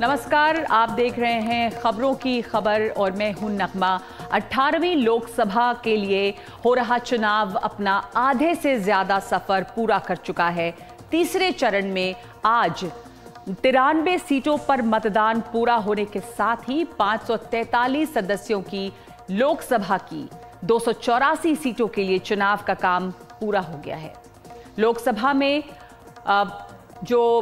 नमस्कार, आप देख रहे हैं खबरों की खबर और मैं हूं नगमा। 18वीं लोकसभा के लिए हो रहा चुनाव अपना आधे से ज्यादा सफर पूरा कर चुका है। तीसरे चरण में आज 93 सीटों पर मतदान पूरा होने के साथ ही 543 सदस्यों की लोकसभा की 284 सीटों के लिए चुनाव का काम पूरा हो गया है। लोकसभा में जो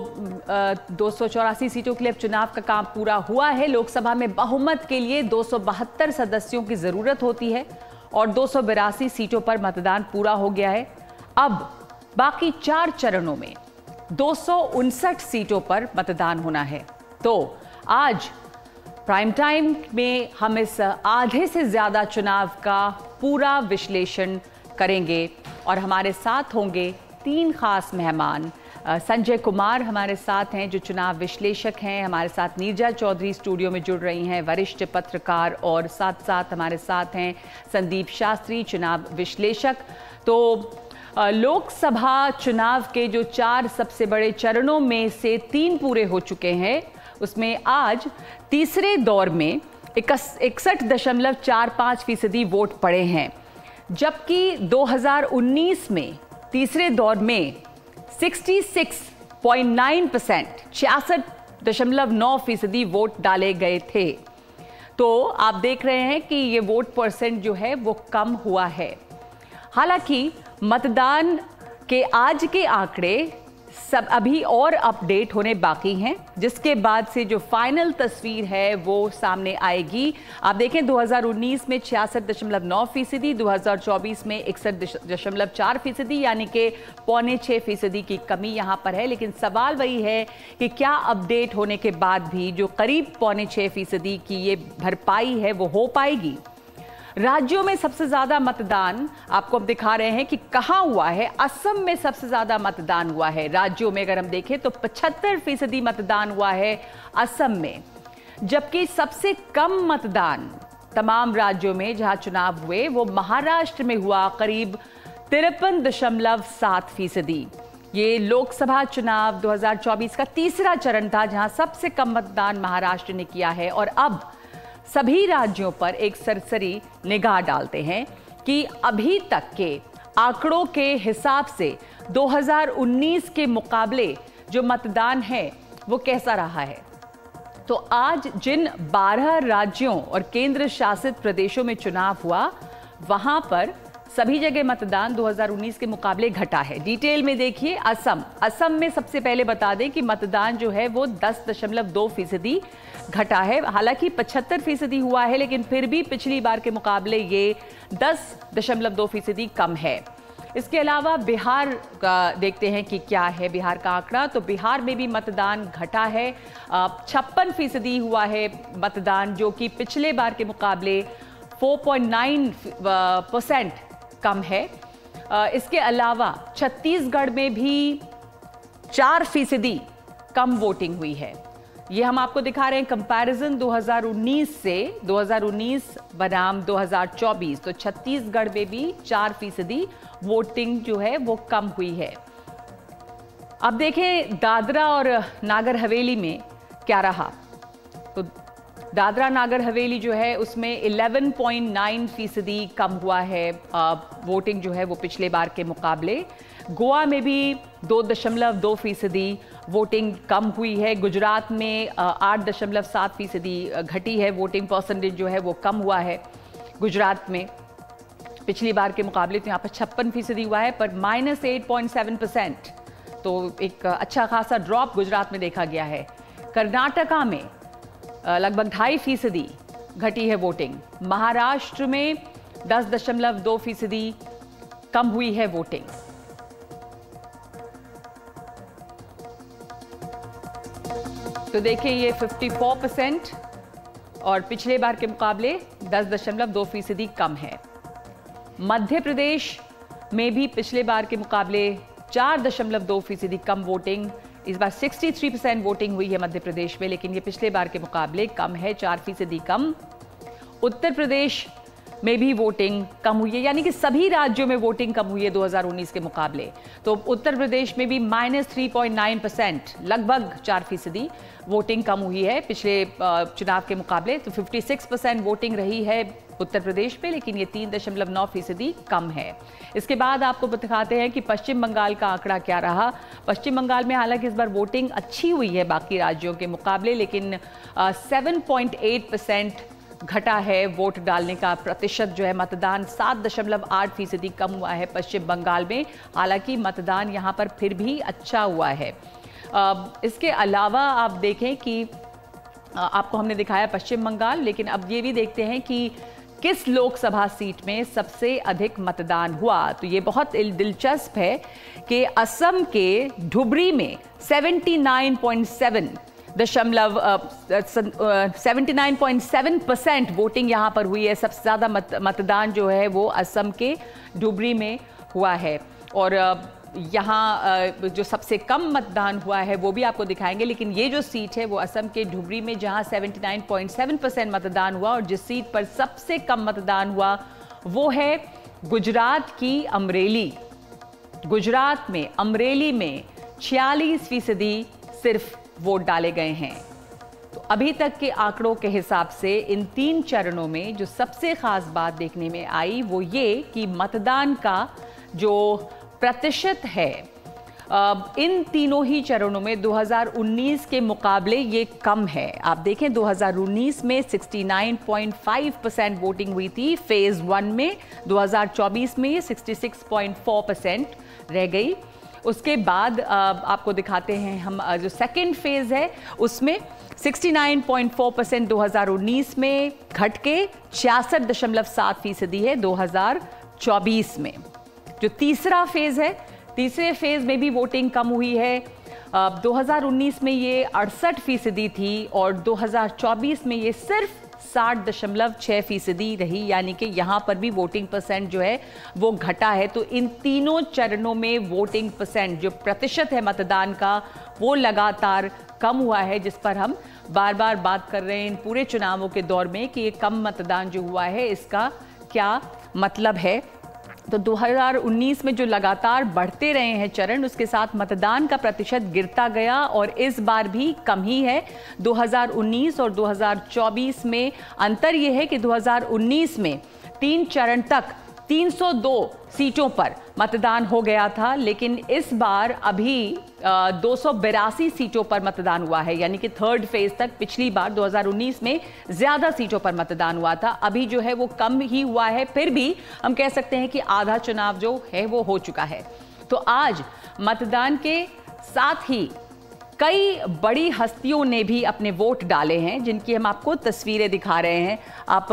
284 सीटों के लिए चुनाव का काम पूरा हुआ है। लोकसभा में बहुमत के लिए 272 सदस्यों की जरूरत होती है और 282 सीटों पर मतदान पूरा हो गया है। अब बाकी 4 चरणों में 259 सीटों पर मतदान होना है। तो आज प्राइम टाइम में हम इस आधे से ज्यादा चुनाव का पूरा विश्लेषण करेंगे और हमारे साथ होंगे 3 खास मेहमान। संजय कुमार हमारे साथ हैं जो चुनाव विश्लेषक हैं। हमारे साथ नीरजा चौधरी स्टूडियो में जुड़ रही हैं, वरिष्ठ पत्रकार, और साथ साथ हमारे साथ हैं संदीप शास्त्री, चुनाव विश्लेषक। तो लोकसभा चुनाव के जो 4 सबसे बड़े चरणों में से 3 पूरे हो चुके हैं, उसमें आज तीसरे दौर में 61.45% वोट पड़े हैं, जबकि 2019 में तीसरे दौर में 66.9% 66.9% वोट डाले गए थे। तो आप देख रहे हैं कि ये वोट परसेंट जो है वो कम हुआ है। हालांकि मतदान के आज के आंकड़े सब अभी और अपडेट होने बाकी हैं, जिसके बाद से जो फाइनल तस्वीर है वो सामने आएगी। आप देखें 2019 में 66.9%, 2024 में 61.4%, यानी कि 5.6% की कमी यहाँ पर है। लेकिन सवाल वही है कि क्या अपडेट होने के बाद भी जो करीब 5.6% की ये भरपाई है वो हो पाएगी। राज्यों में सबसे ज्यादा मतदान आपको अब दिखा रहे हैं कि कहां हुआ है। असम में सबसे ज्यादा मतदान हुआ है। राज्यों में अगर हम देखें तो 75% मतदान हुआ है असम में, जबकि सबसे कम मतदान तमाम राज्यों में जहां चुनाव हुए वो महाराष्ट्र में हुआ, करीब 53.7%। ये लोकसभा चुनाव 2024 का तीसरा चरण था जहां सबसे कम मतदान महाराष्ट्र ने किया है। और अब सभी राज्यों पर एक सरसरी निगाह डालते हैं कि अभी तक के आंकड़ों के हिसाब से 2019 के मुकाबले जो मतदान है वो कैसा रहा है। तो आज जिन 12 राज्यों और केंद्र शासित प्रदेशों में चुनाव हुआ, वहां पर सभी जगह मतदान 2019 के मुकाबले घटा है। डिटेल में देखिए असम में सबसे पहले बता दें कि मतदान जो है वो 10.2% घटा है। हालांकि 75% हुआ है, लेकिन फिर भी पिछली बार के मुकाबले ये 10.2% कम है। इसके अलावा बिहार का देखते हैं कि क्या है बिहार का आंकड़ा। तो बिहार में भी मतदान घटा है, 56% हुआ है मतदान, जो कि पिछले बार के मुकाबले 4.9% कम है। इसके अलावा छत्तीसगढ़ में भी 4% कम वोटिंग हुई है। ये हम आपको दिखा रहे हैं कंपैरिजन 2019 से, 2019 बनाम 2024। तो छत्तीसगढ़ में भी 4% वोटिंग जो है वो कम हुई है। अब देखें दादरा और नागर हवेली में क्या रहा। तो दादरा नागर हवेली जो है उसमें 11.9% कम हुआ है वोटिंग जो है वो पिछले बार के मुकाबले। गोवा में भी 2.2% वोटिंग कम हुई है। गुजरात में 8.7% घटी है वोटिंग परसेंटेज जो है वो कम हुआ है गुजरात में पिछली बार के मुकाबले। तो यहाँ पर 56% हुआ है, पर -8.7%। तो एक अच्छा खासा ड्रॉप गुजरात में देखा गया है। कर्नाटका में लगभग 2.5% घटी है वोटिंग। महाराष्ट्र में 10.2% कम हुई है वोटिंग। तो देखिए ये 54% और पिछले बार के मुकाबले 10.2% कम है। मध्य प्रदेश में भी पिछले बार के मुकाबले 4.2% कम वोटिंग। इस बार 63% वोटिंग हुई है मध्य प्रदेश में, लेकिन ये पिछले बार के मुकाबले कम है, 4% कम। उत्तर प्रदेश में भी वोटिंग कम हुई है, यानी कि सभी राज्यों में वोटिंग कम हुई है 2019 के मुकाबले। तो उत्तर प्रदेश में भी -3.9%, लगभग 4% वोटिंग कम हुई है पिछले चुनाव के मुकाबले। तो 56% वोटिंग रही है उत्तर प्रदेश में, लेकिन ये 3.9% कम है। इसके बाद आपको दिखाते हैं कि पश्चिम बंगाल का आंकड़ा क्या रहा। पश्चिम बंगाल में हालांकि इस बार वोटिंग अच्छी हुई है बाकी राज्यों के मुकाबले, लेकिन 7.8% घटा है वोट डालने का प्रतिशत जो है। मतदान 7.8% कम हुआ है पश्चिम बंगाल में। हालांकि मतदान यहाँ पर फिर भी अच्छा हुआ है। इसके अलावा आप देखें कि आपको हमने दिखाया पश्चिम बंगाल, लेकिन अब ये भी देखते हैं कि किस लोकसभा सीट में सबसे अधिक मतदान हुआ। तो ये बहुत दिलचस्प है कि असम के धुबरी में 79.7% वोटिंग यहाँ पर हुई है। सबसे ज़्यादा मतदान जो है वो असम के धुबरी में हुआ है। और यहाँ जो सबसे कम मतदान हुआ है वो भी आपको दिखाएंगे, लेकिन ये जो सीट है वो असम के धुबरी में, जहाँ 79.7% मतदान हुआ। और जिस सीट पर सबसे कम मतदान हुआ वो है गुजरात की अमरेली। गुजरात में अमरेली में 46% सिर्फ वोट डाले गए हैं। तो अभी तक के आंकड़ों के हिसाब से इन 3 चरणों में जो सबसे खास बात देखने में आई वो ये कि मतदान का जो प्रतिशत है इन तीनों ही चरणों में 2019 के मुकाबले ये कम है। आप देखें 2019 में 69.5% वोटिंग हुई थी फेज 1 में, 2024 में ये 66.4% रह गई। उसके बाद आपको दिखाते हैं हम जो सेकेंड फेज है उसमें 69.4% 2019 में घट के 66.7% है 2024 में। जो तीसरा फेज है, तीसरे फेज में भी वोटिंग कम हुई है। 2019 में ये 68% थी और 2024 में ये सिर्फ 60.6% रही, यानी कि यहाँ पर भी वोटिंग परसेंट जो है वो घटा है। तो इन तीनों चरणों में वोटिंग परसेंट जो प्रतिशत है मतदान का वो लगातार कम हुआ है, जिस पर हम बार बार बात कर रहे हैं इन पूरे चुनावों के दौर में कि ये कम मतदान जो हुआ है इसका क्या मतलब है। तो 2019 में जो लगातार बढ़ते रहे हैं चरण, उसके साथ मतदान का प्रतिशत गिरता गया और इस बार भी कम ही है। 2019 और 2024 में अंतर यह है कि 2019 में 3 चरण तक 302 सीटों पर मतदान हो गया था, लेकिन इस बार अभी 282 सीटों पर मतदान हुआ है, यानी कि थर्ड फेज तक। पिछली बार 2019 में ज्यादा सीटों पर मतदान हुआ था, अभी जो है वो कम ही हुआ है। फिर भी हम कह सकते हैं कि आधा चुनाव जो है वो हो चुका है। तो आज मतदान के साथ ही कई बड़ी हस्तियों ने भी अपने वोट डाले हैं, जिनकी हम आपको तस्वीरें दिखा रहे हैं। आप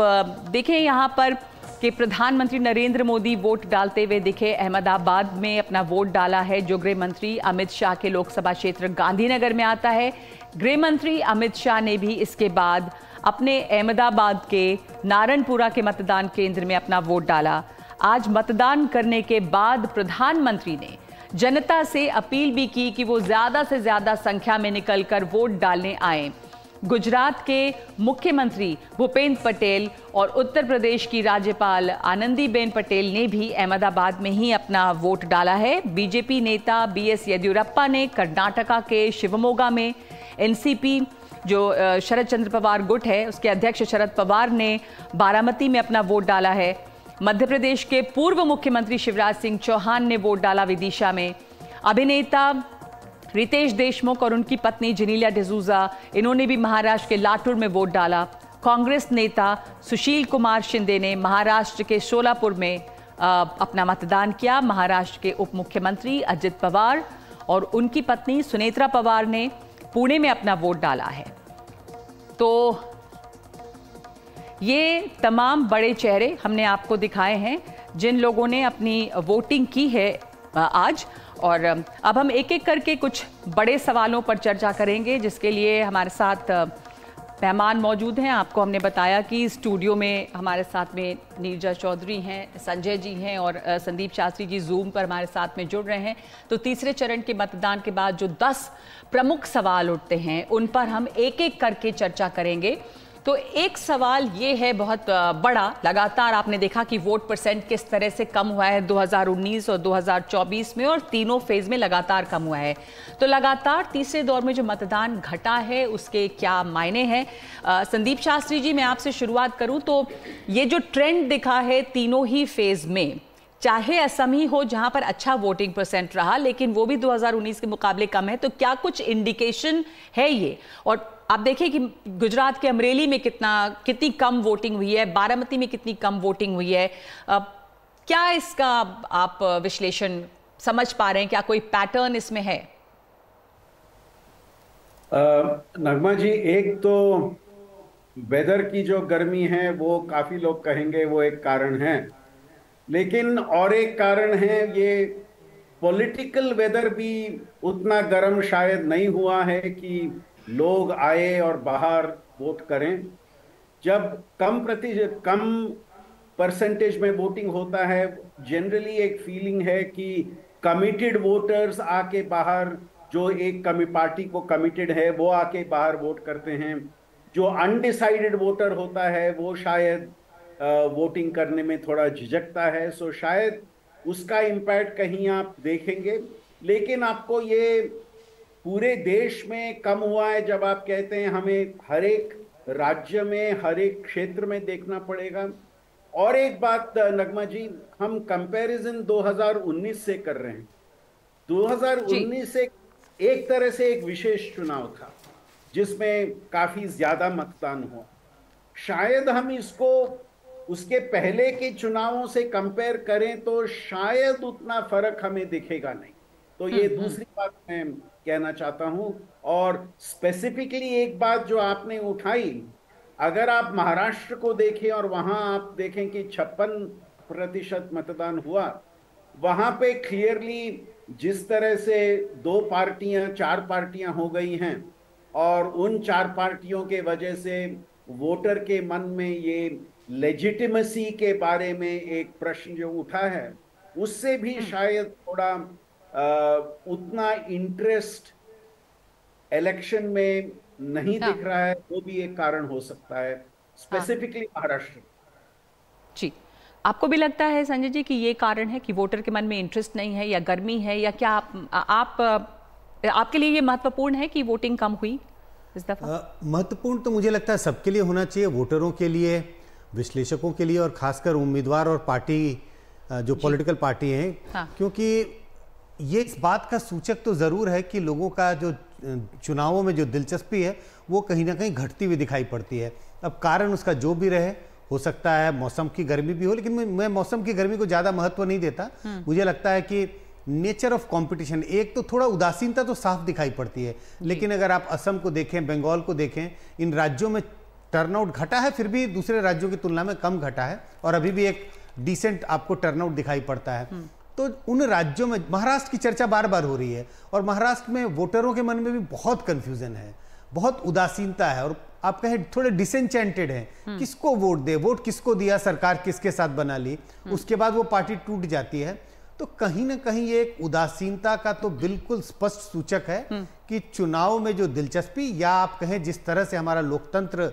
देखें यहाँ पर कि प्रधानमंत्री नरेंद्र मोदी वोट डालते हुए दिखे। अहमदाबाद में अपना वोट डाला है, जो गृह मंत्री अमित शाह के लोकसभा क्षेत्र गांधीनगर में आता है। गृह मंत्री अमित शाह ने भी इसके बाद अपने अहमदाबाद के नारायणपुरा के मतदान केंद्र में अपना वोट डाला। आज मतदान करने के बाद प्रधानमंत्री ने जनता से अपील भी की कि वो ज़्यादा से ज़्यादा संख्या में निकलकर वोट डालने आए। गुजरात के मुख्यमंत्री भूपेंद्र पटेल और उत्तर प्रदेश की राज्यपाल आनंदीबेन पटेल ने भी अहमदाबाद में ही अपना वोट डाला है। बीजेपी नेता बीएस येदियुरप्पा ने कर्नाटका के शिवमोगा में, एनसीपी जो शरद चंद्र पवार गुट है उसके अध्यक्ष शरद पवार ने बारामती में अपना वोट डाला है। मध्य प्रदेश के पूर्व मुख्यमंत्री शिवराज सिंह चौहान ने वोट डाला विदिशा में। अभिनेता रितेश देशमुख और उनकी पत्नी जेनेलिया डिसूजा, इन्होंने भी महाराष्ट्र के लातूर में वोट डाला। कांग्रेस नेता सुशील कुमार शिंदे ने महाराष्ट्र के सोलापुर में अपना मतदान किया। महाराष्ट्र के उप मुख्यमंत्री अजित पवार और उनकी पत्नी सुनेत्रा पवार ने पुणे में अपना वोट डाला है। तो ये तमाम बड़े चेहरे हमने आपको दिखाए हैं जिन लोगों ने अपनी वोटिंग की है आज। और अब हम एक एक करके कुछ बड़े सवालों पर चर्चा करेंगे, जिसके लिए हमारे साथ मेहमान मौजूद हैं। आपको हमने बताया कि स्टूडियो में हमारे साथ में नीरजा चौधरी हैं, संजय जी हैं और संदीप शास्त्री जी जूम पर हमारे साथ में जुड़ रहे हैं। तो तीसरे चरण के मतदान के बाद जो 10 प्रमुख सवाल उठते हैं उन पर हम एक एक करके चर्चा करेंगे। तो एक सवाल ये है बहुत बड़ा, लगातार आपने देखा कि वोट परसेंट किस तरह से कम हुआ है 2019 और 2024 में, और तीनों फेज में लगातार कम हुआ है। तो लगातार तीसरे दौर में जो मतदान घटा है उसके क्या मायने हैं? संदीप शास्त्री जी, मैं आपसे शुरुआत करूं तो ये जो ट्रेंड दिखा है तीनों ही फेज में, चाहे असम ही हो जहां पर अच्छा वोटिंग परसेंट रहा, लेकिन वो भी 2019 के मुकाबले कम है, तो क्या कुछ इंडिकेशन है ये? और आप देखिए कि गुजरात के अमरेली में कितनी कम वोटिंग हुई है, बारामती में कितनी कम वोटिंग हुई है। क्या इसका आप विश्लेषण समझ पा रहे हैं? क्या कोई पैटर्न इसमें है? नगमा जी, एक तो वेदर की जो गर्मी है वो काफी लोग कहेंगे वो एक कारण है, लेकिन और एक कारण है ये पॉलिटिकल वेदर भी उतना गर्म शायद नहीं हुआ है कि लोग आए और बाहर वोट करें। जब कम परसेंटेज में वोटिंग होता है, जनरली एक फीलिंग है कि कमिटेड वोटर्स आके बाहर, जो एक पार्टी को कमिटेड है वो आके बाहर वोट करते हैं। जो अनडिसाइडेड वोटर होता है वो शायद वोटिंग करने में थोड़ा झिझकता है, सो शायद उसका इम्पैक्ट कहीं आप देखेंगे। लेकिन आपको ये पूरे देश में कम हुआ है जब आप कहते हैं, हमें हर एक राज्य में हर एक क्षेत्र में देखना पड़ेगा। और एक बात नगमा जी, हम कंपैरिजन 2019 से कर रहे हैं। 2019 से एक तरह से एक विशेष चुनाव था जिसमें काफी ज्यादा मतदान हुआ। शायद हम इसको उसके पहले के चुनावों से कंपेयर करें तो शायद उतना फर्क हमें दिखेगा नहीं। तो ये दूसरी बात मैं कहना चाहता हूं। और स्पेसिफिकली एक बात जो आपने उठाई, अगर आप महाराष्ट्र को देखें और वहां आप देखें कि 56% मतदान हुआ, वहां पे क्लियरली जिस तरह से 4 पार्टियां हो गई हैं और उन 4 पार्टियों के वजह से वोटर के मन में ये लेजिटिमेसी के बारे में एक प्रश्न जो उठा है, उससे भी शायद थोड़ा उतना इंटरेस्ट इलेक्शन में नहीं दिख रहा है। वो भी एक कारण हो सकता है, स्पेसिफिकली महाराष्ट्र। जी, आपको भी लगता है संजय जी कि ये कारण है कि वोटर के मन में इंटरेस्ट नहीं है, या गर्मी है, या क्या आपके लिए ये महत्वपूर्ण है कि वोटिंग कम हुई इस दफा? महत्वपूर्ण तो मुझे लगता है सबके लिए होना चाहिए, वोटरों के लिए, विश्लेषकों के लिए, और खासकर उम्मीदवार और पार्टी जो पॉलिटिकल पार्टी हैं। हाँ। क्योंकि ये इस बात का सूचक तो ज़रूर है कि लोगों का जो चुनावों में जो दिलचस्पी है वो कहीं ना कहीं घटती हुई दिखाई पड़ती है। अब कारण उसका जो भी रहे, हो सकता है मौसम की गर्मी भी हो, लेकिन मैं मौसम की गर्मी को ज़्यादा महत्व नहीं देता। मुझे लगता है कि नेचर ऑफ कंपटीशन, एक तो थोड़ा उदासीनता तो साफ दिखाई पड़ती है, लेकिन अगर आप असम को देखें, बंगाल को देखें, इन राज्यों में टर्नआउट घटा है, फिर भी दूसरे राज्यों की तुलना में कम घटा है, और अभी भी एक डिसेंट आपको टर्नआउट दिखाई पड़ता है। तो उन राज्यों में, महाराष्ट्र की चर्चा बार बार हो रही है, और महाराष्ट्र में वोटरों के मन में भी बहुत कंफ्यूजन है, बहुत उदासीनता है, और आप कहें थोड़े डिसएंचेंटेड हैं, किसको वोट दे, वोट किसको दिया, सरकार किसके साथ बना ली, उसके बाद वो पार्टी टूट जाती है। तो कहीं ना कहीं ये एक उदासीनता का तो बिल्कुल स्पष्ट सूचक है कि चुनाव में जो दिलचस्पी, या आप कहें जिस तरह से हमारा लोकतंत्र,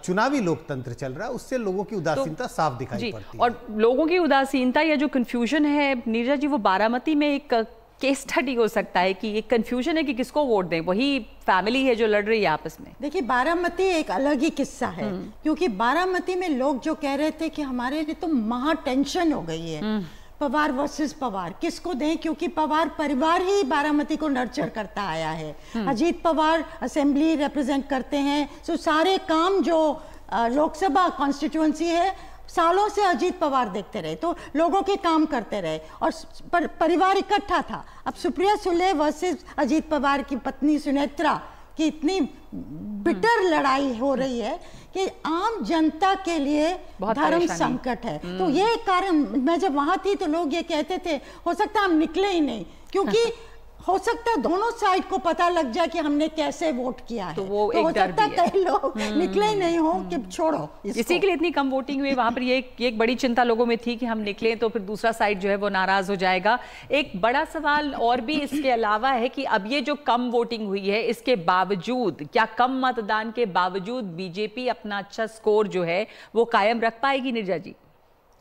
चुनावी लोकतंत्र चल रहा है, उससे लोगों की उदासीनता साफ दिखाई पड़ती है। और लोगों की उदासीनता या जो कंफ्यूजन है नीरजा जी, वो बारामती में एक केस स्टडी हो सकता है कि एक कंफ्यूजन है कि किसको वोट दें, वही फैमिली है जो लड़ रही है आपस में। देखिए, बारामती एक अलग ही किस्सा है, क्योंकि बारामती में लोग जो कह रहे थे कि हमारे लिए तो महा टेंशन हो गई है, पवार वर्सेस पवार, किसको दें, क्योंकि पवार परिवार ही बारामती को नर्चर करता आया है। अजीत पवार असेंबली रिप्रेजेंट करते हैं, तो सारे काम जो लोकसभा कॉन्स्टिट्यूएंसी है, सालों से अजीत पवार देखते रहे, तो लोगों के काम करते रहे, और परिवार इकट्ठा था। अब सुप्रिया सुले वर्सेस अजीत पवार की पत्नी सुनेत्रा की इतनी बिटर लड़ाई हो रही है कि आम जनता के लिए धर्म संकट है। तो ये कारण, मैं जब वहां थी तो लोग ये कहते थे हो सकता है हम निकले ही नहीं, क्योंकि हो सकता है दोनों साइड को पता लग जाए कि हमने कैसे वोट किया है, तो वो तो एक हो डर सकता भी है कई लोग निकले ही नहीं हो कि छोड़ो इसी के लिए इतनी कम वोटिंग हुई वहां पर। ये एक बड़ी चिंता लोगों में थी कि हम निकले तो फिर दूसरा साइड जो है वो नाराज हो जाएगा। एक बड़ा सवाल और भी इसके अलावा है कि अब ये जो कम वोटिंग हुई है, इसके बावजूद, क्या कम मतदान के बावजूद बीजेपी अपना अच्छा स्कोर जो है वो कायम रख पाएगी? नीरजा जी,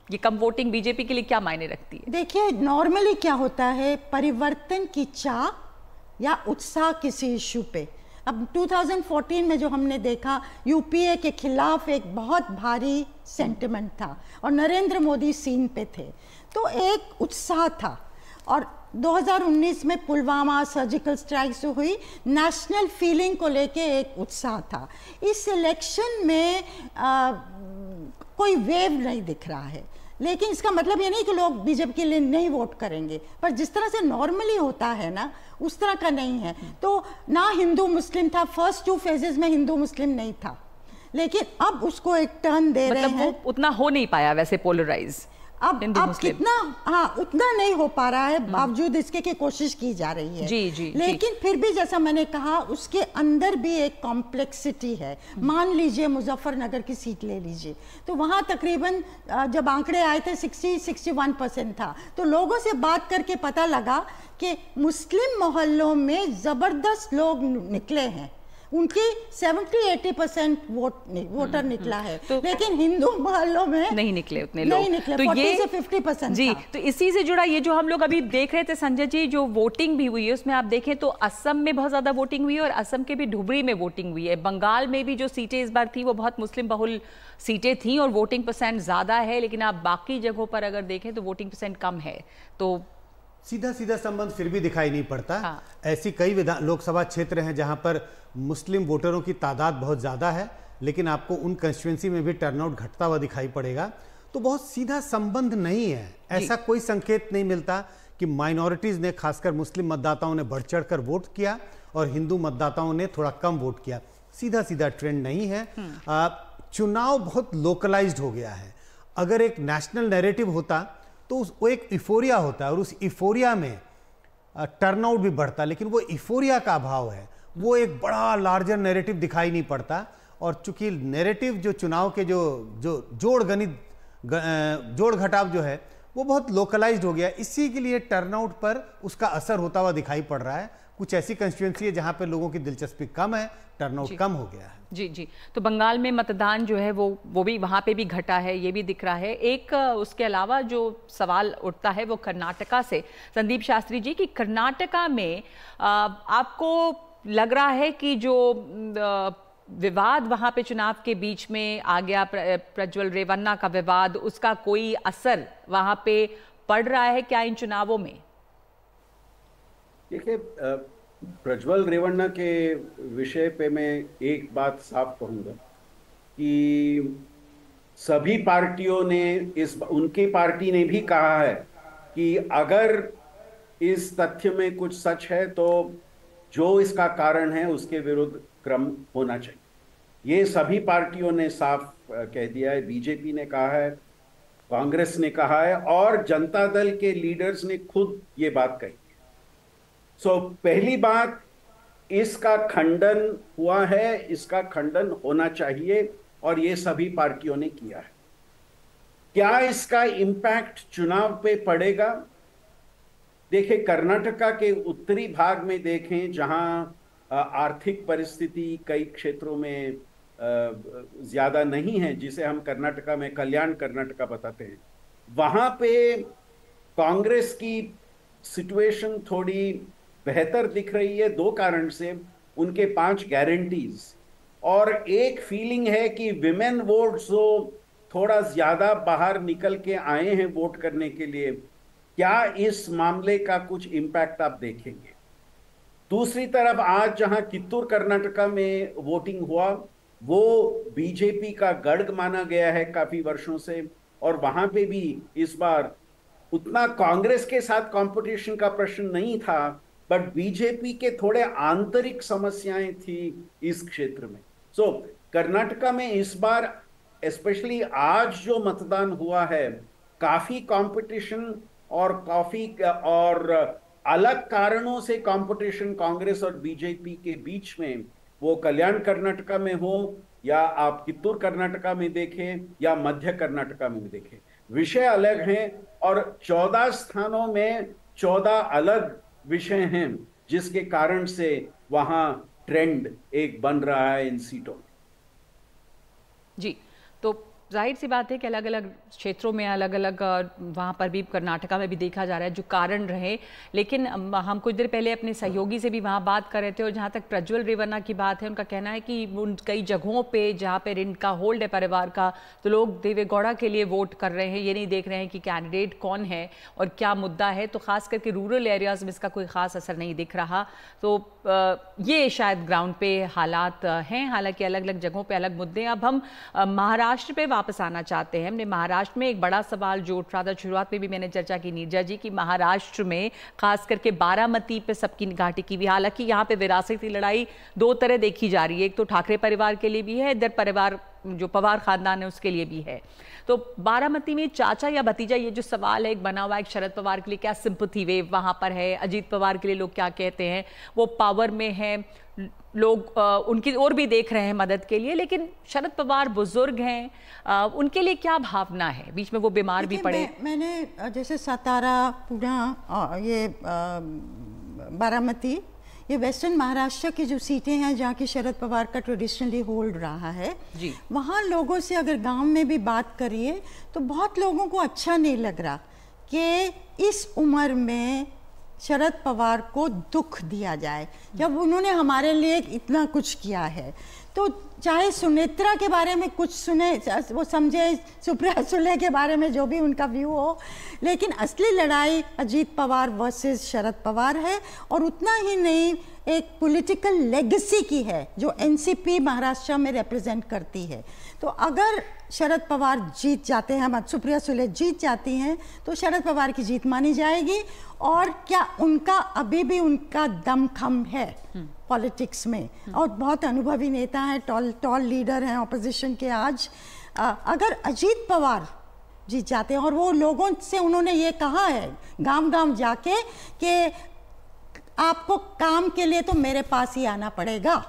ये कम वोटिंग बीजेपी के लिए क्या मायने रखती है? देखिए, नॉर्मली क्या होता है, परिवर्तन की चाह या उत्साह किसी इशू पे। अब 2014 में जो हमने देखा, यूपीए के खिलाफ एक बहुत भारी सेंटिमेंट था और नरेंद्र मोदी सीन पे थे, तो एक उत्साह था। और 2019 में पुलवामा सर्जिकल स्ट्राइक से हुई नेशनल फीलिंग को लेके एक उत्साह था। इस इलेक्शन में कोई वेव नहीं दिख रहा है, लेकिन इसका मतलब ये नहीं कि लोग बीजेपी के लिए नहीं वोट करेंगे, पर जिस तरह से नॉर्मली होता है ना, उस तरह का नहीं है। तो ना हिंदू मुस्लिम था, फर्स्ट 2 फेजेस में हिंदू मुस्लिम नहीं था, लेकिन अब उसको एक टर्न दे रहे हैं। वो उतना हो नहीं पाया वैसे पोलराइज, अब कितना, हाँ, उतना नहीं हो पा रहा है, बावजूद इसके कि कोशिश की जा रही है। जी, लेकिन फिर भी जैसा मैंने कहा, उसके अंदर भी एक कॉम्प्लेक्सिटी है। मान लीजिए मुजफ्फरनगर की सीट ले लीजिए, तो वहाँ तकरीबन जब आंकड़े आए थे 60-61% था, तो लोगों से बात करके पता लगा कि मुस्लिम मोहल्लों में जबरदस्त लोग निकले हैं, उनकी 70-80% वोटर निकला है, तो लेकिन हिंदू मोहल्लों में नहीं निकले उतने लोग, नहीं निकले, तो 40 से 50% जी। तो इसी से जुड़ा ये जो हम लोग अभी देख रहे थे संजय जी, जो वोटिंग भी हुई है उसमें आप देखें तो असम में बहुत ज्यादा वोटिंग हुई है और असम के भी धुबरी में वोटिंग हुई है। बंगाल में भी जो सीटें इस बार थी वो बहुत मुस्लिम बहुल सीटें थी और वोटिंग परसेंट ज्यादा है, लेकिन आप बाकी जगहों पर अगर देखें तो वोटिंग परसेंट कम है। तो सीधा सीधा संबंध फिर भी दिखाई नहीं पड़ता। हाँ। ऐसी कई लोकसभा क्षेत्र हैं जहां पर मुस्लिम वोटरों की तादाद बहुत ज़्यादा है, लेकिन आपको उन कंस्टिट्यूंसी में भी टर्नआउट घटता हुआ दिखाई पड़ेगा। तो बहुत सीधा संबंध नहीं है, ऐसा कोई संकेत नहीं मिलता कि माइनॉरिटीज़ ने, खासकर मुस्लिम मतदाताओं ने बढ़ चढ़ कर वोट किया और हिंदू मतदाताओं ने थोड़ा कम वोट किया। सीधा सीधा ट्रेंड नहीं है। चुनाव बहुत लोकलाइज्ड हो गया है। अगर एक नेशनल नैरेटिव होता तो वो एक इफोरिया होता है और उस इफोरिया में टर्नआउट भी बढ़ता, लेकिन वो इफोरिया का अभाव है, वो एक बड़ा लार्जर नैरेटिव दिखाई नहीं पड़ता। और चूंकि नैरेटिव जो चुनाव के जो जोड़ घटाव जो है वो बहुत लोकलाइज्ड हो गया, इसी के लिए टर्नआउट पर उसका असर होता हुआ दिखाई पड़ रहा है। कुछ ऐसी कंस्टिट्यूएंसी है जहां पर लोगों की दिलचस्पी कम है, टर्नआउट कम हो गया है। जी। तो बंगाल में मतदान जो है वो भी वहां पे भी घटा है, ये भी दिख रहा है। एक उसके अलावा जो सवाल उठता है वो कर्नाटका से, संदीप शास्त्री जी, कि कर्नाटका में आपको लग रहा है कि जो विवाद वहां पे चुनाव के बीच में आ गया, प्रज्वल रेवन्ना का विवाद, उसका कोई असर वहां पे पड़ रहा है क्या इन चुनावों में? देखिए, प्रज्वल रेवन्ना के विषय पे मैं एक बात साफ कहूंगा कि सभी पार्टियों ने उनकी पार्टी ने भी कहा है कि अगर इस तथ्य में कुछ सच है तो जो इसका कारण है उसके विरुद्ध क्रम होना चाहिए। ये सभी पार्टियों ने साफ कह दिया है। बीजेपी ने कहा है, कांग्रेस ने कहा है और जनता दल के लीडर्स ने खुद ये बात कही। पहली बात, इसका खंडन हुआ है, इसका खंडन होना चाहिए और ये सभी पार्टियों ने किया है। क्या इसका इम्पैक्ट चुनाव पे पड़ेगा? देखिए, कर्नाटका के उत्तरी भाग में देखें, जहां आर्थिक परिस्थिति कई क्षेत्रों में ज्यादा नहीं है, जिसे हम कर्नाटका में कल्याण कर्नाटका बताते हैं, वहां पे कांग्रेस की सिचुएशन थोड़ी बेहतर दिख रही है। 2 कारण से, उनके 5 गारंटीज और एक फीलिंग है कि विमेन वोट्स जो थोड़ा ज्यादा बाहर निकल के आए हैं वोट करने के लिए, क्या इस मामले का कुछ इंपैक्ट आप देखेंगे? दूसरी तरफ आज जहां कित्तूर कर्नाटका में वोटिंग हुआ, वो बीजेपी का गढ़ माना गया है काफी वर्षों से, और वहां पे भी इस बार उतना कांग्रेस के साथ कंपटीशन का प्रश्न नहीं था, बट बीजेपी के थोड़े आंतरिक समस्याएं थी इस क्षेत्र में। कर्नाटका में इस बार स्पेशली आज जो मतदान हुआ है, काफी कंपटीशन और अलग कारणों से कंपटीशन कांग्रेस और बीजेपी के बीच में, वो कल्याण कर्नाटका में हो या आप कित्तूर कर्नाटका में देखें या मध्य कर्नाटका में देखें, विषय अलग हैं और 14 स्थानों में 14 अलग विषय हैं, जिसके कारण से वहां ट्रेंड एक बन रहा है इन सीटों में। जी, तो जाहिर सी बात है कि अलग अलग क्षेत्रों में अलग अलग वहाँ पर भी कर्नाटका में भी देखा जा रहा है जो कारण रहे। लेकिन हम कुछ देर पहले अपने सहयोगी से भी वहाँ बात कर रहे थे, और जहाँ तक प्रज्वल रेवन्ना की बात है, उनका कहना है कि उन कई जगहों पे जहाँ पे ऋण का होल्ड है परिवार का, तो लोग देवेगौड़ा के लिए वोट कर रहे हैं, ये नहीं देख रहे हैं कि कैंडिडेट कौन है और क्या मुद्दा है। तो खास करके रूरल एरियाज़ में इसका कोई ख़ास असर नहीं दिख रहा। तो ये शायद ग्राउंड पे हालात हैं, हालांकि अलग अलग जगहों पे अलग मुद्दे। अब हम महाराष्ट्र पे वापस आना चाहते हैं। हमने महाराष्ट्र में एक बड़ा सवाल जो उठ रहा था, शुरुआत में भी मैंने चर्चा की नीरजा जी, की महाराष्ट्र में खास करके बारामती पे सबकी निगाह टिकी हुई। हालांकि यहाँ पे विरासती लड़ाई दो तरह देखी जा रही है, एक तो ठाकरे परिवार के लिए भी है, इधर परिवार जो पवार खानदान है उसके लिए भी है। तो बारामती में चाचा या भतीजा, ये जो सवाल है एक बना हुआ है, एक शरद पवार के लिए क्या सिंपैथी वेव वहां पर है, अजीत पवार के लिए लोग क्या कहते हैं, वो पावर में है, लोग उनकी ओर भी देख रहे हैं मदद के लिए, लेकिन शरद पवार बुजुर्ग हैं, उनके लिए क्या भावना है, बीच में वो बीमार भी पड़े। मैंने जैसे सतारा, पुणे, ये बारामती, ये वेस्टर्न महाराष्ट्र की जो सीटें हैं जहाँ की शरद पवार का ट्रेडिशनली होल्ड रहा है जी, वहाँ लोगों से अगर गांव में भी बात करिए तो बहुत लोगों को अच्छा नहीं लग रहा कि इस उम्र में शरद पवार को दुख दिया जाए जब उन्होंने हमारे लिए इतना कुछ किया है। तो चाहे सुनेत्रा के बारे में कुछ सुने, वो समझे, सुप्रिया सुले के बारे में जो भी उनका व्यू हो, लेकिन असली लड़ाई अजीत पवार वर्सेस शरद पवार है। और उतना ही नहीं, एक पॉलिटिकल लेगेसी की है जो एनसीपी महाराष्ट्र में रिप्रेजेंट करती है। तो अगर शरद पवार जीत जाते हैं, सुप्रिया सुले जीत जाती हैं, तो शरद पवार की जीत मानी जाएगी। और क्या उनका अभी भी उनका दमखम है पॉलिटिक्स में, और बहुत अनुभवी नेता हैं, टॉल लीडर हैं ऑपोजिशन के आज। अगर अजीत पवार जीत जाते हैं, और वो लोगों से उन्होंने ये कहा है गांव गांव जाके कि आपको काम के लिए तो मेरे पास ही आना पड़ेगा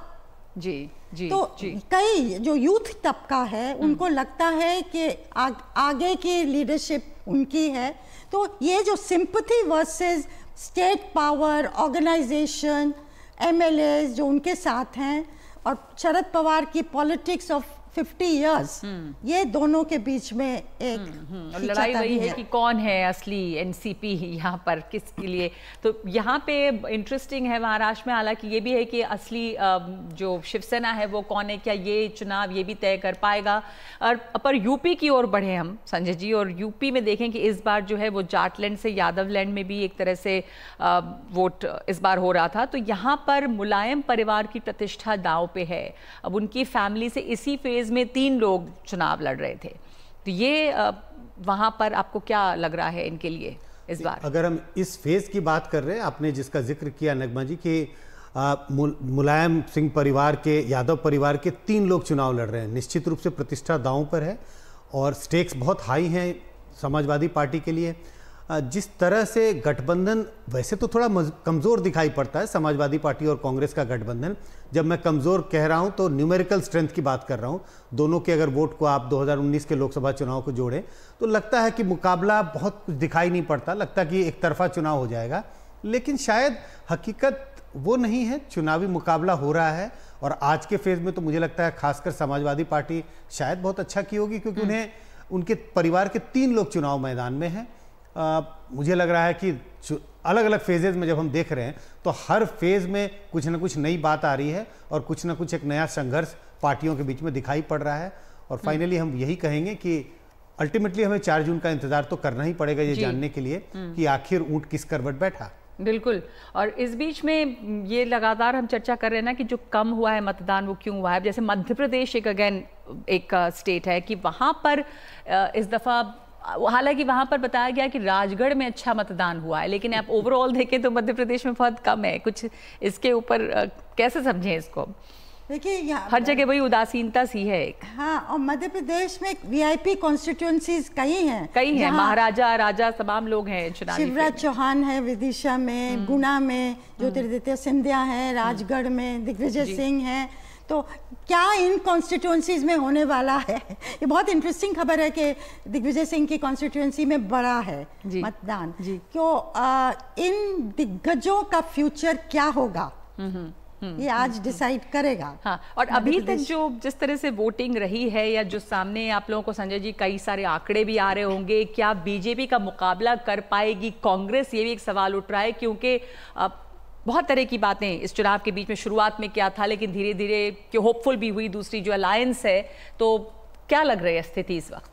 जी जी, तो जी। कई जो यूथ तबका है उनको लगता है कि आगे की लीडरशिप उनकी है। तो ये जो sympathy versus state power, organisation, MLAs जो उनके साथ हैं, और शरद पवार की पॉलिटिक्स ऑफ 50 इयर्स, ये दोनों के बीच में एक लड़ाई वही है कि कौन है असली एनसीपी यहाँ पर किसके लिए। तो यहाँ पे इंटरेस्टिंग है महाराष्ट्र में, हालांकि ये भी है कि असली जो शिवसेना है वो कौन है, क्या ये चुनाव ये भी तय कर पाएगा। और पर यूपी की ओर बढ़े हम संजय जी, और यूपी में देखें कि इस बार जो है वो जाटलैंड से यादवलैंड में भी एक तरह से वोट इस बार हो रहा था। तो यहाँ पर मुलायम परिवार की प्रतिष्ठा दांव पे है। अब उनकी फैमिली से इसी फेज में 3 लोग चुनाव लड़ रहे थे, तो ये वहां पर आपको क्या लग रहा है इनके लिए इस बार? अगर हम इस फेज की बात कर रहे हैं, आपने जिसका जिक्र किया नगमा जी कि मुलायम सिंह परिवार के, यादव परिवार के 3 लोग चुनाव लड़ रहे हैं, निश्चित रूप से प्रतिष्ठा दांव पर है और स्टेक्स बहुत हाई हैं समाजवादी पार्टी के लिए। जिस तरह से गठबंधन वैसे तो थोड़ा कमज़ोर दिखाई पड़ता है, समाजवादी पार्टी और कांग्रेस का गठबंधन। जब मैं कमज़ोर कह रहा हूं तो न्यूमेरिकल स्ट्रेंथ की बात कर रहा हूं। दोनों के अगर वोट को आप 2019 के लोकसभा चुनाव को जोड़ें तो लगता है कि मुकाबला बहुत कुछ दिखाई नहीं पड़ता, लगता है कि एक तरफा चुनाव हो जाएगा। लेकिन शायद हकीकत वो नहीं है, चुनावी मुकाबला हो रहा है। और आज के फेज़ में तो मुझे लगता है खासकर समाजवादी पार्टी शायद बहुत अच्छा की होगी, क्योंकि उन्हें उनके परिवार के 3 लोग चुनाव मैदान में हैं। मुझे लग रहा है कि अलग अलग फेजेज में जब हम देख रहे हैं तो हर फेज में कुछ ना कुछ नई बात आ रही है और कुछ ना कुछ एक नया संघर्ष पार्टियों के बीच में दिखाई पड़ रहा है। और फाइनली हम यही कहेंगे कि अल्टीमेटली हमें 4 जून का इंतजार तो करना ही पड़ेगा ये जानने के लिए कि आखिर ऊंट किस करवट बैठा। बिल्कुल। और इस बीच में ये लगातार हम चर्चा कर रहे हैं ना कि जो कम हुआ है मतदान वो क्यों हुआ है। जैसे मध्य प्रदेश एक स्टेट है कि वहाँ पर इस दफ़ा, हालांकि वहां पर बताया गया कि राजगढ़ में अच्छा मतदान हुआ है, लेकिन आप ओवरऑल देखें तो मध्य प्रदेश में बहुत कम है। कुछ इसके ऊपर कैसे समझें इसको? देखिए हर जगह वही उदासीनता सी है। हाँ, और मध्य प्रदेश में वीआईपी कॉन्स्टिट्यूएंसीज कई हैं, महाराजा राजा तमाम लोग हैं चुनावी। शिवराज चौहान है विदिशा में, गुना में ज्योतिरादित्य सिंधिया है, राजगढ़ में दिग्विजय सिंह है। तो क्या इन कॉन्स्टिट्यूएंसीज में होने वाला है? ये बहुत इंटरेस्टिंग खबर है कि दिग्विजय सिंह की कॉन्स्टिट्यूएंसी में बड़ा है मतदान। क्यों इन दिग्गजों का फ्यूचर क्या होगा ये आज डिसाइड करेगा। हाँ, और अभी तक जो जिस तरह से वोटिंग रही है या जो सामने आप लोगों को संजय जी कई सारे आंकड़े भी आ रहे होंगे, क्या बीजेपी का मुकाबला कर पाएगी कांग्रेस? ये भी एक सवाल उठ रहा है, क्योंकि बहुत तरह की बातें इस चुनाव के बीच में शुरुआत में क्या था, लेकिन धीरे धीरे क्यों होपफुल भी हुई दूसरी जो अलायंस है। तो क्या लग रही है स्थिति इस वक्त?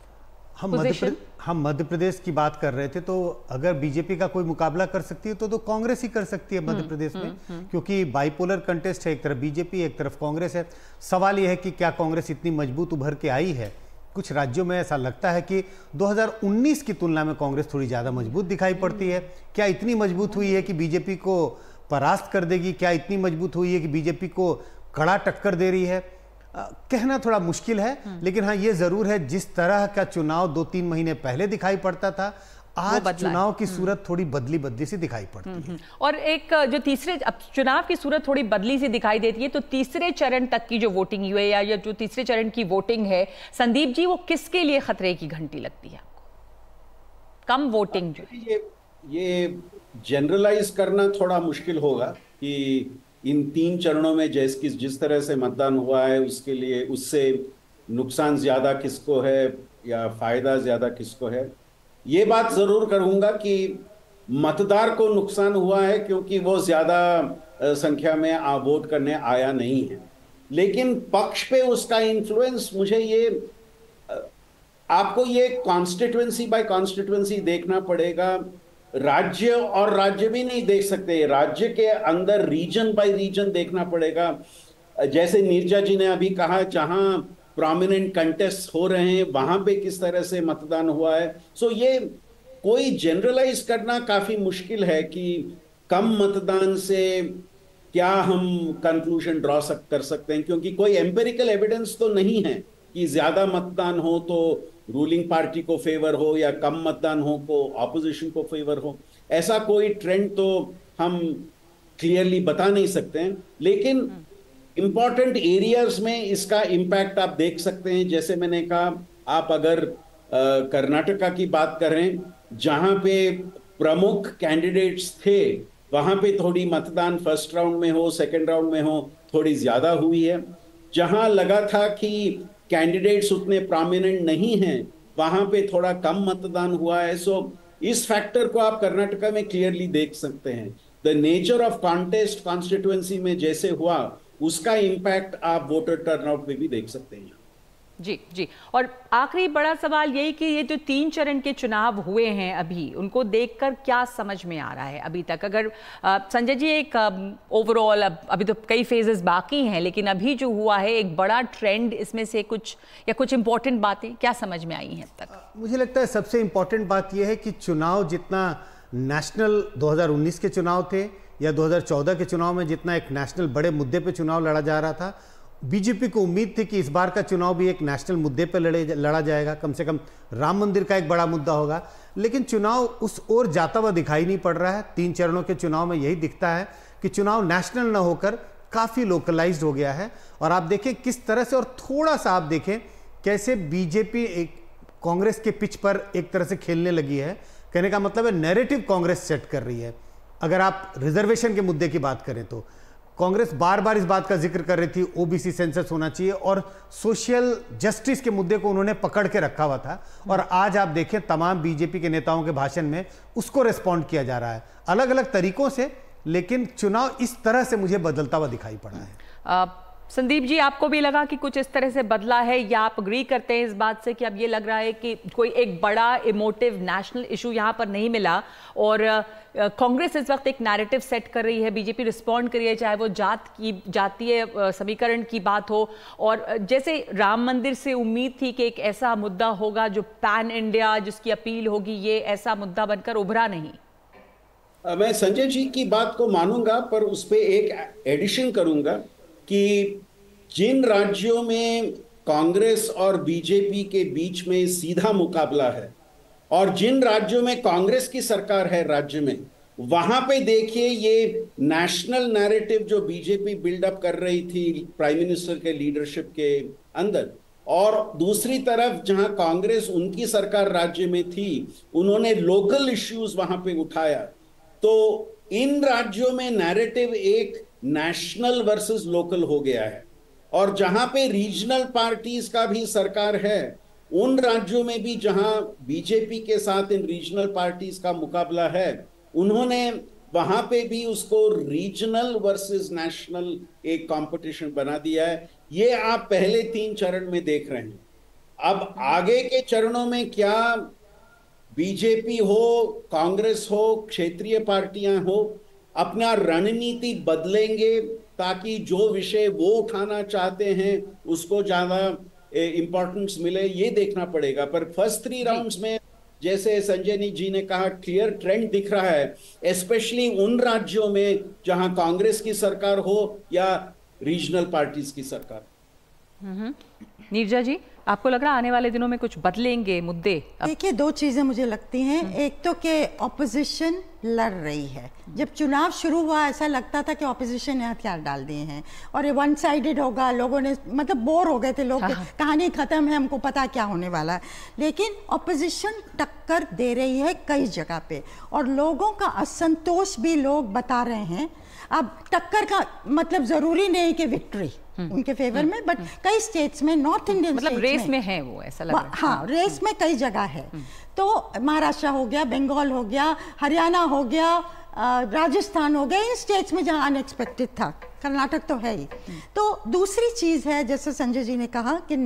हम मध्य प्रदेश की बात कर रहे थे, तो अगर बीजेपी का कोई मुकाबला कर सकती है तो कांग्रेस ही कर सकती है मध्य प्रदेश में, क्योंकि बाइपोलर कंटेस्ट है, एक तरफ बीजेपी एक तरफ कांग्रेस है। सवाल यह है कि क्या कांग्रेस इतनी मजबूत उभर के आई है? कुछ राज्यों में ऐसा लगता है कि 2019 की तुलना में कांग्रेस थोड़ी ज्यादा मजबूत दिखाई पड़ती है। क्या इतनी मजबूत हुई है कि बीजेपी को परास्त कर देगी? क्या इतनी मजबूत हुई है कि बीजेपी को कड़ा टक्कर दे रही है? कहना थोड़ा मुश्किल है, लेकिन हाँ ये जरूर है जिस तरह का चुनाव 2-3 महीने पहले दिखाई पड़ता था, आज चुनाव की सूरत थोड़ी बदली सी दिखाई पड़ती है। और एक जो तीसरे चुनाव की सूरत थोड़ी बदली सी दिखाई देती है, तो तीसरे चरण तक की जो वोटिंग हुई है या जो तीसरे चरण की वोटिंग है, संदीप जी, वो किसके लिए खतरे की घंटी लगती है आपको? कम वोटिंग जो ये जनरलाइज करना थोड़ा मुश्किल होगा कि इन 3 चरणों में जिस तरह से मतदान हुआ है उसके लिए उससे नुकसान ज्यादा किसको है या फायदा ज्यादा किसको है। ये बात जरूर करूंगा कि मतदार को नुकसान हुआ है क्योंकि वो ज्यादा संख्या में वोट करने आया नहीं है, लेकिन पक्ष पे उसका इन्फ्लुएंस आपको ये कॉन्स्टिट्यूएंसी बाय कॉन्स्टिट्यूएंसी देखना पड़ेगा। राज्य और राज्य भी नहीं देख सकते, राज्य के अंदर रीजन बाय रीजन देखना पड़ेगा। जैसे नीरजा जी ने अभी कहा, जहां प्रोमिनेंट कंटेस्ट हो रहे हैं वहां पे किस तरह से मतदान हुआ है। सो ये कोई जनरलाइज करना काफी मुश्किल है कि कम मतदान से क्या हम कंक्लूजन ड्रॉ कर सकते हैं, क्योंकि कोई एम्पिरिकल एविडेंस तो नहीं है कि ज्यादा मतदान हो तो रूलिंग पार्टी को फेवर हो या कम मतदान हो को ऑपोजिशन को फेवर हो। ऐसा कोई ट्रेंड तो हम क्लियरली बता नहीं सकते हैं, लेकिन इंपॉर्टेंट एरियाज में इसका इम्पैक्ट आप देख सकते हैं। जैसे मैंने कहा, आप अगर कर्नाटका की बात करें, जहां पे प्रमुख कैंडिडेट्स थे वहां पे थोड़ी मतदान फर्स्ट राउंड में हो सेकंड राउंड में हो थोड़ी ज्यादा हुई है। जहां लगा था कि कैंडिडेट्स उतने प्रोमिनेंट नहीं हैं वहां पे थोड़ा कम मतदान हुआ है। सो इस फैक्टर को आप कर्नाटका में क्लियरली देख सकते हैं। The nature of contest constituency में जैसे हुआ उसका इंपैक्ट आप वोटर टर्नआउट में भी देख सकते हैं। जी जी, और आखिरी बड़ा सवाल यही कि ये जो 3 चरण के चुनाव हुए हैं अभी, उनको देखकर क्या समझ में आ रहा है अभी तक? अगर संजय जी एक ओवरऑल, अभी तो कई फेजेस बाकी हैं, लेकिन अभी जो हुआ है एक बड़ा ट्रेंड, इसमें से कुछ इंपॉर्टेंट बातें क्या समझ में आई हैं अब तक? मुझे लगता है सबसे इंपॉर्टेंट बात यह है कि चुनाव जितना नेशनल 2019 के चुनाव थे या 2014 के चुनाव में जितना एक नेशनल बड़े मुद्दे पे चुनाव लड़ा जा रहा था, बीजेपी को उम्मीद थी कि इस बार का चुनाव भी एक नेशनल मुद्दे पे लड़ा जाएगा, कम से कम राम मंदिर का एक बड़ा मुद्दा होगा। लेकिन चुनाव उस ओर जाता हुआ दिखाई नहीं पड़ रहा है। 3 चरणों के चुनाव में यही दिखता है कि चुनाव नेशनल न होकर काफ़ी लोकलाइज्ड हो गया है। और आप देखें किस तरह से, और थोड़ा सा आप देखें कैसे बीजेपी एक कांग्रेस के पिच पर एक तरह से खेलने लगी है। कहने का मतलब है नैरेटिव कांग्रेस सेट कर रही है। अगर आप रिजर्वेशन के मुद्दे की बात करें तो कांग्रेस बार बार इस बात का जिक्र कर रही थी ओबीसी सेंसस होना चाहिए, और सोशल जस्टिस के मुद्दे को उन्होंने पकड़ के रखा हुआ था। और आज आप देखें तमाम बीजेपी के नेताओं के भाषण में उसको रिस्पॉन्ड किया जा रहा है अलग अलग तरीकों से, लेकिन चुनाव इस तरह से मुझे बदलता हुआ दिखाई पड़ा है। संदीप जी, आपको भी लगा कि कुछ इस तरह से बदला है, या आप अग्री करते हैं इस बात से कि अब ये लग रहा है कि कोई एक बड़ा इमोटिव नेशनल इशू यहाँ पर नहीं मिला और कांग्रेस इस वक्त एक नैरेटिव सेट कर रही है, बीजेपी रिस्पॉन्ड कर रही है, चाहे वो जातीय समीकरण की बात हो, और जैसे राम मंदिर से उम्मीद थी कि एक ऐसा मुद्दा होगा जो पैन इंडिया जिसकी अपील होगी, ये ऐसा मुद्दा बनकर उभरा नहीं। मैं संजय जी की बात को मानूंगा, पर उस पर एक एडिशन करूंगा कि जिन राज्यों में कांग्रेस और बीजेपी के बीच में सीधा मुकाबला है और जिन राज्यों में कांग्रेस की सरकार है राज्य में, वहां पे देखिए ये नेशनल नैरेटिव जो बीजेपी बिल्डअप कर रही थी प्राइम मिनिस्टर के लीडरशिप के अंदर, और दूसरी तरफ जहां कांग्रेस उनकी सरकार राज्य में थी, उन्होंने लोकल इश्यूज वहां पे उठाया। तो इन राज्यों में नैरेटिव एक नेशनल वर्सेस लोकल हो गया है, और जहां पे रीजनल पार्टीज का भी सरकार है, उन राज्यों में भी जहां बीजेपी के साथ इन रीजनल पार्टीज का मुकाबला है, उन्होंने वहां पे भी उसको रीजनल वर्सेस नेशनल एक कंपटीशन बना दिया है। ये आप पहले 3 चरण में देख रहे हैं। अब आगे के चरणों में क्या बीजेपी हो, कांग्रेस हो, क्षेत्रीय पार्टियां हो, अपना रणनीति बदलेंगे ताकि जो विषय वो उठाना चाहते हैं उसको ज्यादा इंपॉर्टेंस मिले, ये देखना पड़ेगा। पर फर्स्ट 3 राउंड्स में जैसे संजय जी ने कहा, क्लियर ट्रेंड दिख रहा है, स्पेशली उन राज्यों में जहां कांग्रेस की सरकार हो या रीजनल पार्टीज की सरकार। नीरजा जी, आपको लग रहा है आने वाले दिनों में कुछ बदलेंगे मुद्दे? देखिए, 2 चीजें मुझे लगती हैं। एक तो कि ऑपोजिशन लड़ रही है। जब चुनाव शुरू हुआ ऐसा लगता था कि ऑपोजिशन ने हथियार डाल दिए हैं और ये वन साइडेड होगा, लोगों ने मतलब बोर हो गए थे लोग। हाँ। कहानी खत्म है, हमको पता क्या होने वाला है। लेकिन ऑपोजिशन टक्कर दे रही है कई जगह पे, और लोगों का असंतोष भी लोग बता रहे हैं। अब टक्कर का मतलब जरूरी नहीं कि विक्ट्री उनके फेवर में, बट कई स्टेट्स में, नॉर्थ इंडियन मतलब रेस में है वो, ऐसा लग रहा है। हाँ, रेस में कई जगह है। तो महाराष्ट्र हो गया, बंगाल हो गया, हरियाणा हो गया, राजस्थान हो गया, इन स्टेट्स में जहां अनएक्सपेक्टेड था। कर्नाटक तो है ही। तो दूसरी चीज है, जैसे संजय जी ने कहा कि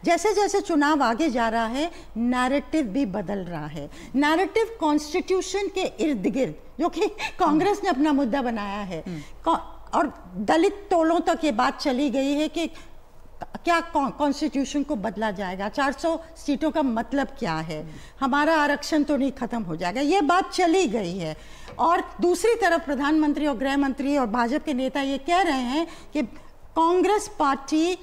जैसे जैसे चुनाव आगे जा रहा है, नैरेटिव भी बदल रहा है। नैरेटिव कॉन्स्टिट्यूशन के इर्द गिर्द, जो कि कांग्रेस ने अपना मुद्दा बनाया है, और दलित टोलों तक ये बात चली गई है कि क्या कॉन्स्टिट्यूशन को बदला जाएगा, 400 सीटों का मतलब क्या है, हमारा आरक्षण तो नहीं खत्म हो जाएगा, ये बात चली गई है। और दूसरी तरफ प्रधानमंत्री और गृह मंत्री और भाजपा के नेता ये कह रहे हैं कि Congress party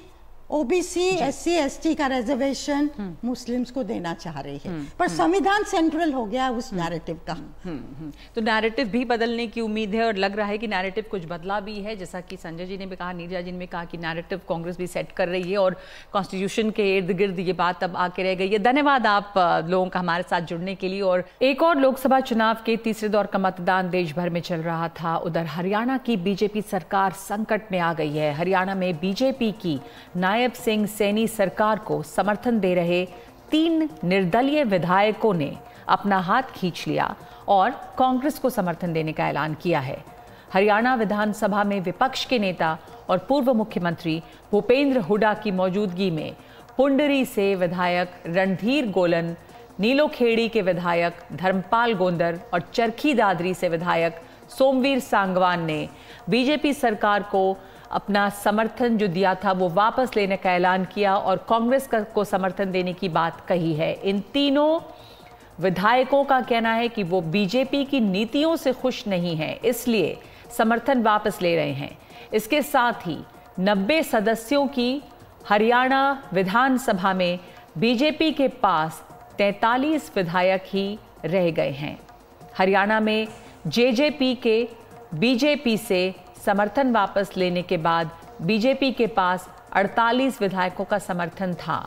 OBC, SC, ST का रिजर्वेशन मुस्लिम्स को देना चाह रही है, पर संविधान सेंट्रल हो गया उस नैरेटिव का। तो नैरेटिव भी बदलने की उम्मीद है, और लग रहा है कि नैरेटिव कुछ बदला भी है, जैसा कि संजय जी ने भी कहा, नीरजा जी ने भी कहा कि नैरेटिव कांग्रेस भी सेट कर रही है और कॉन्स्टिट्यूशन के इर्द गिर्द ये बात अब आके रह गई है। धन्यवाद आप लोगों का हमारे साथ जुड़ने के लिए। और एक और लोकसभा चुनाव के तीसरे दौर का मतदान देश भर में चल रहा था। उधर हरियाणा की बीजेपी सरकार संकट में आ गई है। हरियाणा में बीजेपी की नायब सिंह सैनी सरकार को समर्थन दे रहे 3 निर्दलीय विधायकों ने अपना हाथ खींच लिया और कांग्रेस को समर्थन देने का ऐलान किया है। हरियाणा विधानसभा में विपक्ष के नेता और पूर्व मुख्यमंत्री भूपेंद्र हुड्डा की मौजूदगी में पुंडरी से विधायक रणधीर गोलन, नीलोखेड़ी के विधायक धर्मपाल गोंदर और चरखी दादरी से विधायक सोमवीर सांगवान ने बीजेपी सरकार को अपना समर्थन जो दिया था वो वापस लेने का ऐलान किया और कांग्रेस को समर्थन देने की बात कही है। इन तीनों विधायकों का कहना है कि वो बीजेपी की नीतियों से खुश नहीं हैं, इसलिए समर्थन वापस ले रहे हैं। इसके साथ ही 90 सदस्यों की हरियाणा विधानसभा में बीजेपी के पास 43 विधायक ही रह गए हैं। हरियाणा में जेजेपी के बीजेपी से समर्थन वापस लेने के बाद बीजेपी के पास 48 विधायकों का समर्थन था।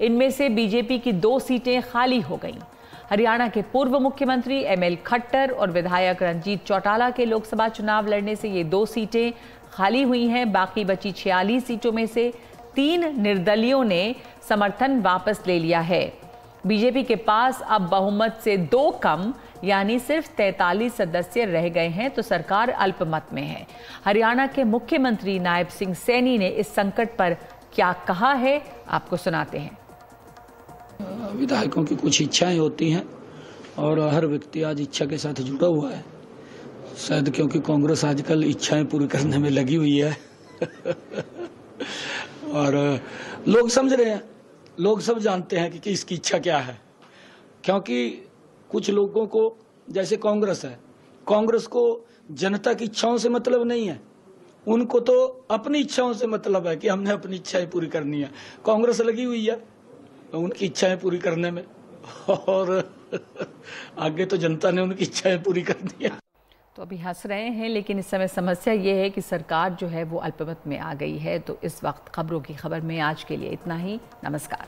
इनमें से बीजेपी की 2 सीटें खाली हो गईं। हरियाणा के पूर्व मुख्यमंत्री एमएल खट्टर और विधायक रंजीत चौटाला के लोकसभा चुनाव लड़ने से ये 2 सीटें खाली हुई हैं। बाकी बची 46 सीटों में से 3 निर्दलीयों ने समर्थन वापस ले लिया है। बीजेपी के पास अब बहुमत से 2 कम यानी सिर्फ 43 सदस्य रह गए हैं, तो सरकार अल्पमत में है। हरियाणा के मुख्यमंत्री नायब सिंह सैनी ने इस संकट पर क्या कहा है, आपको सुनाते हैं। विधायकों की कुछ इच्छाएं होती हैं और हर व्यक्ति आज इच्छा के साथ जुड़ा हुआ है, शायद क्योंकि कांग्रेस आजकल इच्छाएं पूरी करने में लगी हुई है और लोग समझ रहे हैं, लोग सब जानते हैं कि इसकी इच्छा क्या है। क्योंकि कुछ लोगों को, जैसे कांग्रेस है, कांग्रेस को जनता की इच्छाओं से मतलब नहीं है, उनको तो अपनी इच्छाओं से मतलब है कि हमने अपनी इच्छाएं पूरी करनी है। कांग्रेस लगी हुई है उनकी इच्छाएं पूरी करने में, और आगे तो जनता ने उनकी इच्छाएं पूरी करनी है। तो अभी हंस रहे हैं, लेकिन इस समय समस्या ये है कि सरकार जो है वो अल्पमत में आ गई है। तो इस वक्त खबरों की खबर में आज के लिए इतना ही। नमस्कार।